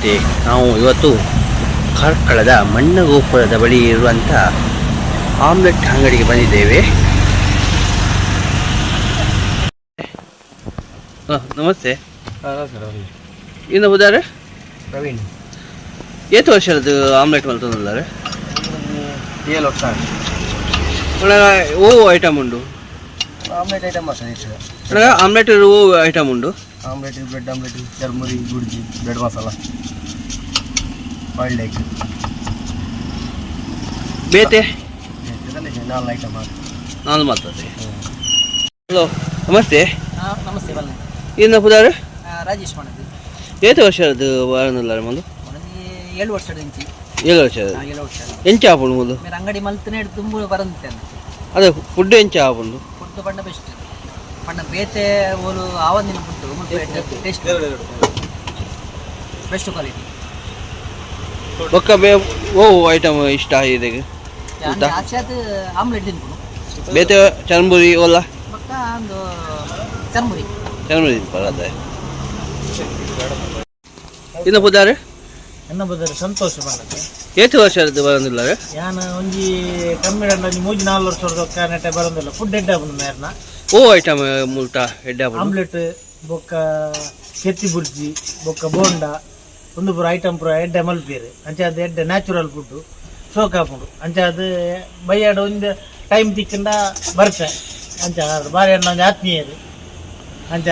ನಮಸ್ತೆ. ನಾವು ಇವತ್ತು ಕಾರ್ಕಳದ ಮಣ್ಣಗೋಪುರದ ಬಳಿ ಇರುವಂಥ ಆಮ್ಲೆಟ್ ಅಂಗಡಿಗೆ ಬಂದಿದ್ದೇವೆ. ನಮಸ್ತೆ. ಇನ್ನು ಬುಧಾರೆ ಪ್ರವೀಣ್ ಏತು ವರ್ಷದ್ದು ಆಮ್ಲೆಟ್ ಮಲ್ತೊಂದಿದ್ದಾರೆ 7 ವರ್ಷ ಓ ಐಟಮ್ ಉಂಡು ಆಮ್ಲೆಟ್ ಐಟಮ್ ಮಾಡ್ತಾರೆ. ಆಮ್ಲೆಟ್ ಓ ಐಟಮ್ ಉಂಡು. ಆಮ್ಲೆಟ್, ಬ್ರೆಡ್ ಆಮ್ಲೆಟ್, ಚರ್ಮುರಿ, ಗುಡ್ಜಿ, ಬ್ರೆಡ್ ಮಸಾಲ, ಬಾಯ್ಲ್ಡ್ ಎಗ್, ಬೇತೆ 4 ಐಟಮ್ ನಾನು ಮಾತಾಡ್ತೆ. ಹಲೋ ನಮಸ್ತೆ. ನಮಸ್ತೆ ಬಲ್ಲ ಇನ್ನು ಬುಧಾರೆ ರಾಜೇಶ್ ಮಾಡದು ಏತು ವರ್ಷದ್ದು ಬಾರನಲ್ಲಾರೆ ಮಂದು 7 ವರ್ಷದ ಇಂಚಿ 7 ವರ್ಷ 7 ವರ್ಷ ಎಂಚ ಆಪುಂಡು ಮೊದಲು ಮೇರೆ ಅಂಗಡಿ ಮಲ್ತನೆ ತುಂಬ ಬರಂತೆ ಅದೇ ಫುಡ್ ಎಂಚ ಆಪುಂಡು ಫುಡ್ ಬಣ್ಣ ಬೆಸ್ಟ್ ಬಣ್ಣ ಬೇತೆ ಓಲು ಆವಂದಿನ ಫುಡ್ ಮತ್ತು ಟೇಸ್ಟ್ ಬೆಸ್ಟ್ ಕ್ವಾಲಿಟಿ ಒಕ್ಕ ಬೇ ಓ ಐಟಮ್ ಇಷ್ಟ ಆಗಿದೆ ಆಸೆಯಾದ ಆಮ್ಲೆಟ್ ತಿನ್ಕೊಂಡು ಬೇತೆ ಚರ್ಮುರಿ ಓಲ್ಲ ಪಕ್ಕ ಒಂದು ಚರ್ಮುರಿ ಬರತ್ತೆ. ಇನ್ನು ಬುಧಾರೆ ಎನ್ನ ಬದಲು ಸಂತೋಷ ಬಂದದ್ದು ಏತು ವರ್ಷದ್ದು ಬರಂದಿಲ್ಲ ಯಾನ ಒಂಜಿ ಕಮ್ಮಿ ಒಂಜಿ 3-4 ವರ್ಷದ ನೆಟ್ಟೆ ಬರೋದಿಲ್ಲ ಫುಡ್ ಎಡ್ಡೆ ಬಂದು ಮೇರ್ನ ಓ ಐಟಮ್ ಮುಲ್ಟ ಎಡ್ಡೆ ಆಮ್ಲೆಟ್ ಬೊಕ್ಕ ಕೆತ್ತಿ ಬುರ್ಜಿ ಬೊಕ್ಕ ಬೋಂಡ ಒಂದು ಪೂರ ಐಟಮ್ ಪೂರ ಎಡ್ಡೆ ಮಲ್ಪೇರು ಅಂಚೆ ಅದು ಎಡ್ಡೆ ನ್ಯಾಚುರಲ್ ಫುಡ್ ಸೋಕ್ ಹಾಕೊಂಡು ಅಂಚೆ ಅದು ಬೈಯಾಡ ಒಂದು ಟೈಮ್ ತಿಕ್ಕಂಡ ಬರ್ತೆ ಅಂಚ ಬಾರಿ ಒಂದು ಆತ್ಮೀಯರು ಅಂಚ